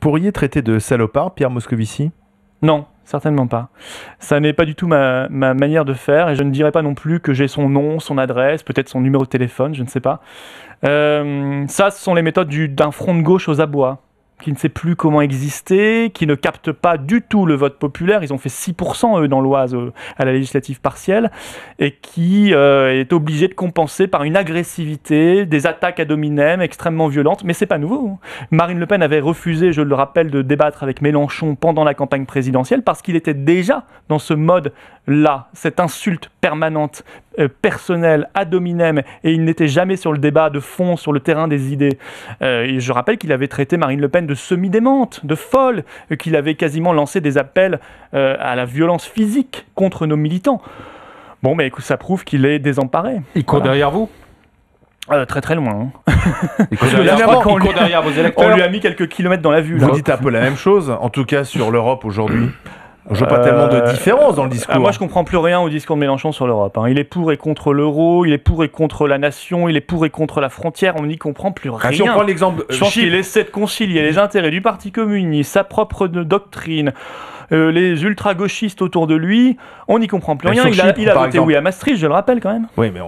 pourriez traiter de salopard Pierre Moscovici ? Non, certainement pas. Ça n'est pas du tout ma manière de faire, et je ne dirais pas non plus que j'ai son nom, son adresse, peut-être son numéro de téléphone, je ne sais pas. Ça, ce sont les méthodes d'un front de gauche aux abois, qui ne sait plus comment exister, qui ne capte pas du tout le vote populaire. Ils ont fait 6%, eux, dans l'Oise, à la législative partielle, et qui est obligé de compenser par une agressivité, des attaques ad hominem extrêmement violentes. Mais c'est pas nouveau. Marine Le Pen avait refusé, je le rappelle, de débattre avec Mélenchon pendant la campagne présidentielle, parce qu'il était déjà dans ce mode-là, cette insulte permanente, personnelle, ad hominem, et il n'était jamais sur le débat de fond, sur le terrain des idées. Et je rappelle qu'il avait traité Marine Le Pen de semi-démente, de folle, qu'il avait quasiment lancé des appels à la violence physique contre nos militants. Bon, mais écoute, ça prouve qu'il est désemparé. Il court derrière vous ? Très très loin. Hein. Il court derrière vos électeurs. On lui a mis quelques kilomètres dans la vue. Là. Vous dites un peu la même chose, en tout cas sur l'Europe aujourd'hui. Je vois pas tellement de différence dans le discours. Moi, je comprends plus rien au discours de Mélenchon sur l'Europe. Hein. Il est pour et contre l'euro, il est pour et contre la nation, il est pour et contre la frontière. On n'y comprend plus rien. Si on prend l'exemple, je pense qu'il essaie de concilier les intérêts du Parti communiste, sa propre doctrine, les ultra-gauchistes autour de lui. On n'y comprend plus rien. Il a voté oui à Maastricht, je le rappelle quand même. Oui, mais